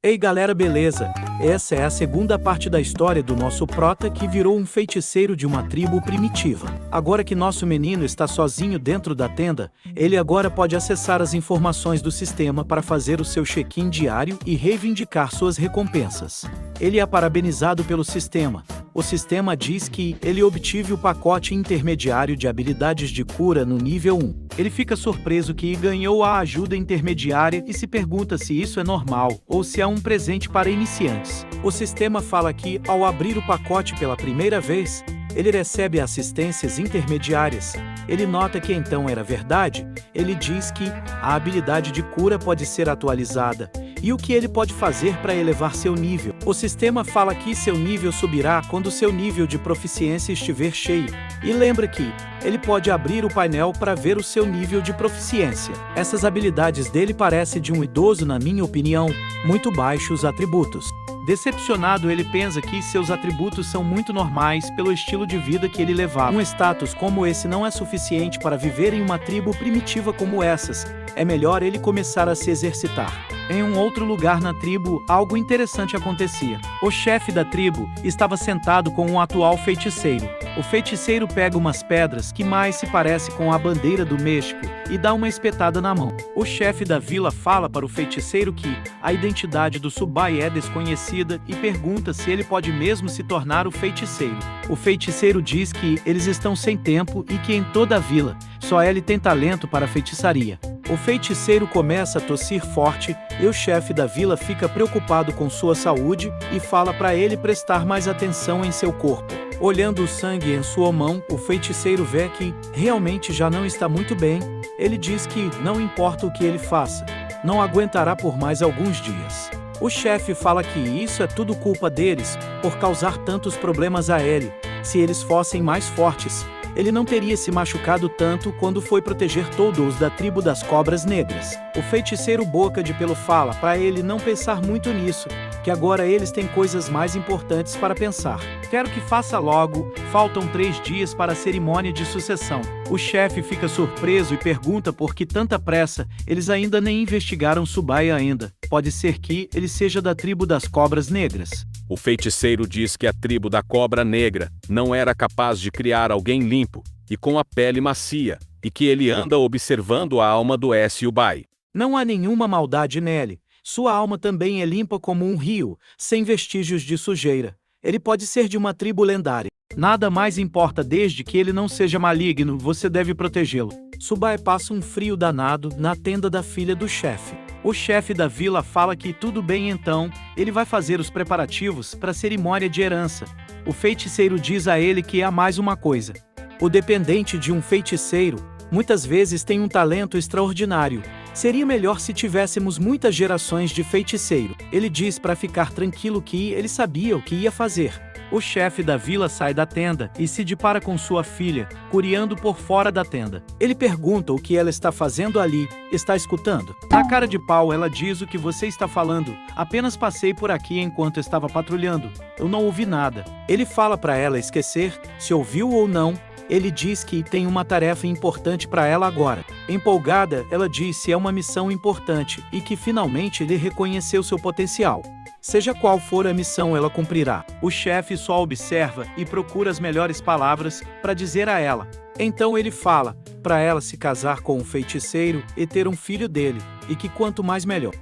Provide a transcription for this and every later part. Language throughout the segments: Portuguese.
Ei galera, beleza? Essa é a segunda parte da história do nosso prota que virou um feiticeiro de uma tribo primitiva. Agora que nosso menino está sozinho dentro da tenda, ele agora pode acessar as informações do sistema para fazer o seu check-in diário e reivindicar suas recompensas. Ele é parabenizado pelo sistema. O sistema diz que ele obteve o pacote intermediário de habilidades de cura no nível 1. Ele fica surpreso que ganhou a ajuda intermediária e se pergunta se isso é normal ou se é um presente para iniciantes. O sistema fala que, ao abrir o pacote pela primeira vez, ele recebe assistências intermediárias. Ele nota que então era verdade. Ele diz que a habilidade de cura pode ser atualizada e o que ele pode fazer para elevar seu nível. O sistema fala que seu nível subirá quando seu nível de proficiência estiver cheio. E lembra que ele pode abrir o painel para ver o seu nível de proficiência. Essas habilidades dele parecem de um idoso, na minha opinião, muito baixos atributos. Decepcionado, ele pensa que seus atributos são muito normais pelo estilo de vida que ele levava. Um status como esse não é suficiente para viver em uma tribo primitiva como essas. É melhor ele começar a se exercitar. Em um outro lugar na tribo, algo interessante acontecia. O chefe da tribo estava sentado com um atual feiticeiro. O feiticeiro pega umas pedras que mais se parece com a bandeira do México e dá uma espetada na mão. O chefe da vila fala para o feiticeiro que a identidade do Subai é desconhecida e pergunta se ele pode mesmo se tornar o feiticeiro. O feiticeiro diz que eles estão sem tempo e que em toda a vila, só ele tem talento para feitiçaria. O feiticeiro começa a tossir forte e o chefe da vila fica preocupado com sua saúde e fala para ele prestar mais atenção em seu corpo. Olhando o sangue em sua mão, o feiticeiro vê que realmente já não está muito bem. Ele diz que não importa o que ele faça, não aguentará por mais alguns dias. O chefe fala que isso é tudo culpa deles, por causar tantos problemas a ele. Se eles fossem mais fortes, ele não teria se machucado tanto quando foi proteger todos da tribo das cobras negras. O feiticeiro Boca de Pelo fala para ele não pensar muito nisso, que agora eles têm coisas mais importantes para pensar. Quero que faça logo, faltam 3 dias para a cerimônia de sucessão. O chefe fica surpreso e pergunta por que tanta pressa, eles ainda nem investigaram Subai ainda. Pode ser que ele seja da tribo das cobras negras. O feiticeiro diz que a tribo da cobra negra não era capaz de criar alguém limpo e com a pele macia, e que ele anda observando a alma do Subai. Não há nenhuma maldade nele. Sua alma também é limpa como um rio, sem vestígios de sujeira. Ele pode ser de uma tribo lendária. Nada mais importa desde que ele não seja maligno, você deve protegê-lo. Subai passa um frio danado na tenda da filha do chefe. O chefe da vila fala que tudo bem então, ele vai fazer os preparativos para a cerimônia de herança. O feiticeiro diz a ele que há mais uma coisa. O dependente de um feiticeiro muitas vezes tem um talento extraordinário. Seria melhor se tivéssemos muitas gerações de feiticeiro. Ele diz para ficar tranquilo que ele sabia o que ia fazer. O chefe da vila sai da tenda e se depara com sua filha, curiando por fora da tenda. Ele pergunta o que ela está fazendo ali. Está escutando? Na cara de pau ela diz o que você está falando. Apenas passei por aqui enquanto estava patrulhando. Eu não ouvi nada. Ele fala para ela esquecer se ouviu ou não. Ele diz que tem uma tarefa importante para ela agora. Empolgada, ela diz se é uma missão importante e que finalmente ele reconheceu seu potencial. Seja qual for a missão, ela cumprirá. O chefe só observa e procura as melhores palavras para dizer a ela. Então ele fala para ela se casar com um feiticeiro e ter um filho dele, e que quanto mais melhor.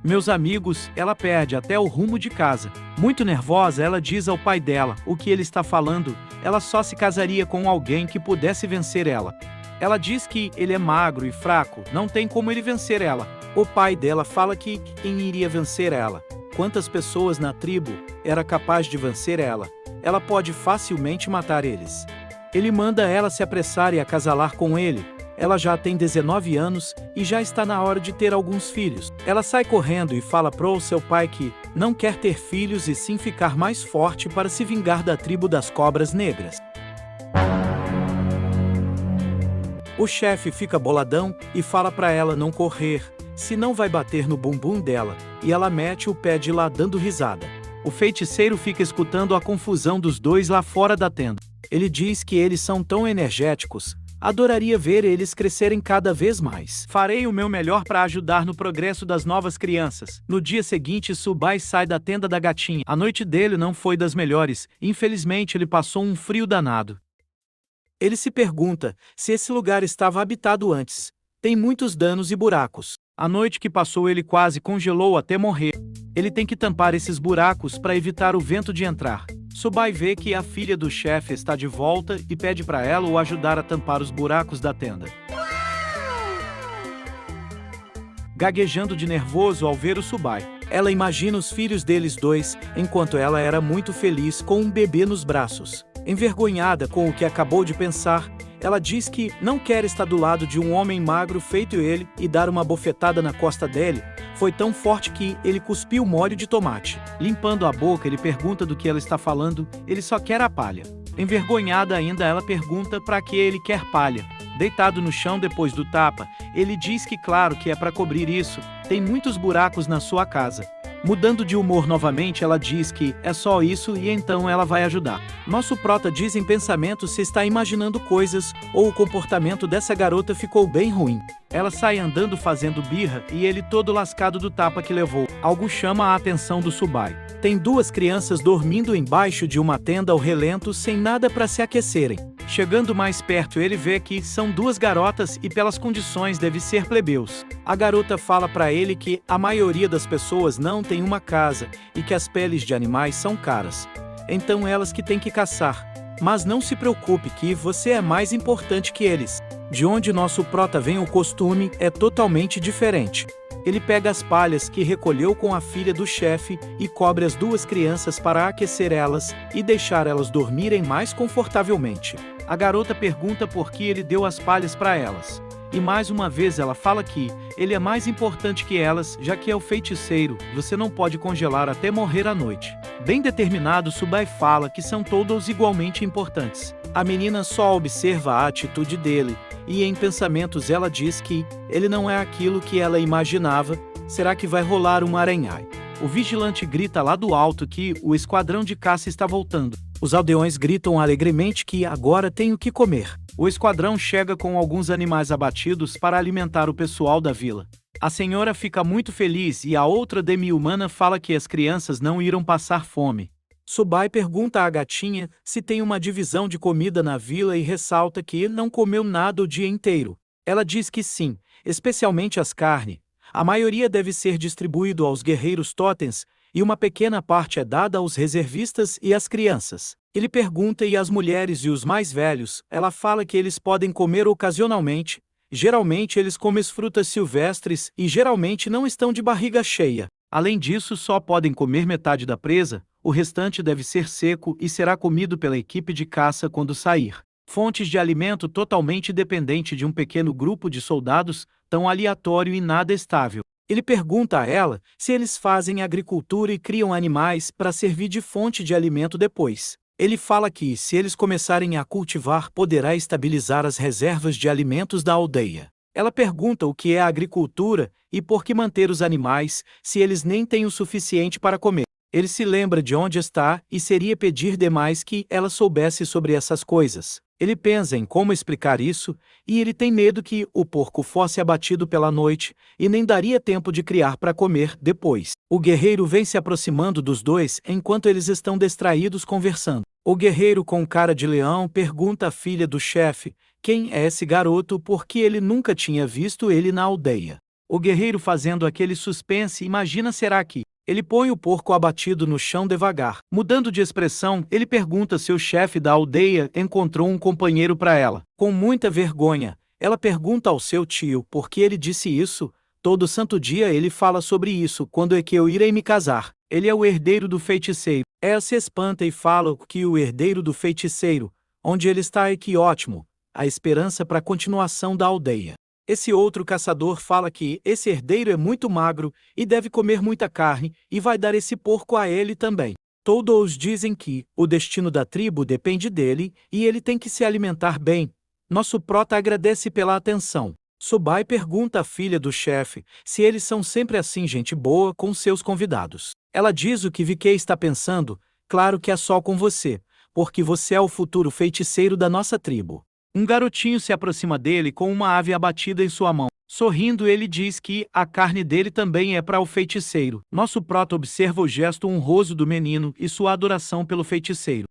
Meus amigos, ela perde até o rumo de casa. Muito nervosa, ela diz ao pai dela o que ele está falando. Ela só se casaria com alguém que pudesse vencer ela. Ela diz que ele é magro e fraco, não tem como ele vencer ela. O pai dela fala que quem iria vencer ela? Quantas pessoas na tribo era capaz de vencer ela? Ela pode facilmente matar eles. Ele manda ela se apressar e acasalar com ele. Ela já tem 19 anos e já está na hora de ter alguns filhos. Ela sai correndo e fala pro seu pai que não quer ter filhos e sim ficar mais forte para se vingar da tribo das cobras negras. O chefe fica boladão e fala para ela não correr, senão vai bater no bumbum dela, e ela mete o pé de lá dando risada. O feiticeiro fica escutando a confusão dos dois lá fora da tenda. Ele diz que eles são tão energéticos. Adoraria ver eles crescerem cada vez mais. Farei o meu melhor para ajudar no progresso das novas crianças. No dia seguinte, Subai sai da tenda da gatinha. A noite dele não foi das melhores. Infelizmente, ele passou um frio danado. Ele se pergunta se esse lugar estava habitado antes. Tem muitos danos e buracos. A noite que passou ele quase congelou até morrer. Ele tem que tampar esses buracos para evitar o vento de entrar. Subai vê que a filha do chefe está de volta e pede para ela o ajudar a tampar os buracos da tenda. Gaguejando de nervoso ao ver o Subai, ela imagina os filhos deles dois, enquanto ela era muito feliz com um bebê nos braços. Envergonhada com o que acabou de pensar, ela diz que não quer estar do lado de um homem magro feito ele e dar uma bofetada na costa dele. Foi tão forte que ele cuspiu molho de tomate. Limpando a boca, ele pergunta do que ela está falando. Ele só quer a palha. Envergonhada ainda, ela pergunta para que ele quer palha. Deitado no chão depois do tapa, ele diz que claro que é para cobrir isso. Tem muitos buracos na sua casa. Mudando de humor novamente, ela diz que é só isso e então ela vai ajudar. Nosso prota diz em pensamento se está imaginando coisas ou o comportamento dessa garota ficou bem ruim. Ela sai andando fazendo birra e ele todo lascado do tapa que levou. Algo chama a atenção do Subai. Tem duas crianças dormindo embaixo de uma tenda ao relento sem nada para se aquecerem. Chegando mais perto, ele vê que são duas garotas e pelas condições deve ser plebeus. A garota fala para ele que a maioria das pessoas não tem uma casa e que as peles de animais são caras. Então elas que têm que caçar. Mas não se preocupe que você é mais importante que eles. De onde nosso prota vem o costume é totalmente diferente. Ele pega as palhas que recolheu com a filha do chefe e cobre as duas crianças para aquecer elas e deixar elas dormirem mais confortavelmente. A garota pergunta por que ele deu as palhas para elas. E mais uma vez ela fala que ele é mais importante que elas, já que é o feiticeiro, você não pode congelar até morrer à noite. Bem determinado, Subai fala que são todos igualmente importantes. A menina só observa a atitude dele, e em pensamentos ela diz que ele não é aquilo que ela imaginava. Será que vai rolar um aranhai? O vigilante grita lá do alto que o esquadrão de caça está voltando. Os aldeões gritam alegremente que agora tem o que comer. O esquadrão chega com alguns animais abatidos para alimentar o pessoal da vila. A senhora fica muito feliz e a outra demi-humana fala que as crianças não irão passar fome. Subai pergunta à gatinha se tem uma divisão de comida na vila e ressalta que ele não comeu nada o dia inteiro. Ela diz que sim, especialmente as carnes. A maioria deve ser distribuído aos guerreiros totens e uma pequena parte é dada aos reservistas e às crianças. Ele pergunta e as mulheres e os mais velhos, ela fala que eles podem comer ocasionalmente. Geralmente eles comem frutas silvestres e geralmente não estão de barriga cheia. Além disso, só podem comer metade da presa, o restante deve ser seco e será comido pela equipe de caça quando sair. Fontes de alimento totalmente dependente de um pequeno grupo de soldados, tão aleatório e nada estável. Ele pergunta a ela se eles fazem agricultura e criam animais para servir de fonte de alimento depois. Ele fala que, se eles começarem a cultivar, poderá estabilizar as reservas de alimentos da aldeia. Ela pergunta o que é a agricultura e por que manter os animais, se eles nem têm o suficiente para comer. Ele se lembra de onde está e seria pedir demais que ela soubesse sobre essas coisas. Ele pensa em como explicar isso, e ele tem medo que o porco fosse abatido pela noite e nem daria tempo de criar para comer depois. O guerreiro vem se aproximando dos dois enquanto eles estão distraídos conversando. O guerreiro com cara de leão pergunta à filha do chefe quem é esse garoto porque ele nunca tinha visto ele na aldeia. O guerreiro, fazendo aquele suspense, imagina será que ele põe o porco abatido no chão devagar. Mudando de expressão, ele pergunta se o chefe da aldeia encontrou um companheiro para ela. Com muita vergonha, ela pergunta ao seu tio por que ele disse isso. Todo santo dia ele fala sobre isso, quando é que eu irei me casar. Ele é o herdeiro do feiticeiro. Ela se espanta e fala que o herdeiro do feiticeiro, onde ele está é que ótimo, a esperança para a continuação da aldeia. Esse outro caçador fala que esse herdeiro é muito magro e deve comer muita carne e vai dar esse porco a ele também. Todos dizem que o destino da tribo depende dele e ele tem que se alimentar bem. Nosso prota agradece pela atenção. Subai pergunta à filha do chefe se eles são sempre assim gente boa com seus convidados. Ela diz o que Vicky está pensando, claro que é só com você, porque você é o futuro feiticeiro da nossa tribo. Um garotinho se aproxima dele com uma ave abatida em sua mão. Sorrindo, ele diz que a carne dele também é para o feiticeiro. Nosso prota observa o gesto honroso do menino e sua adoração pelo feiticeiro.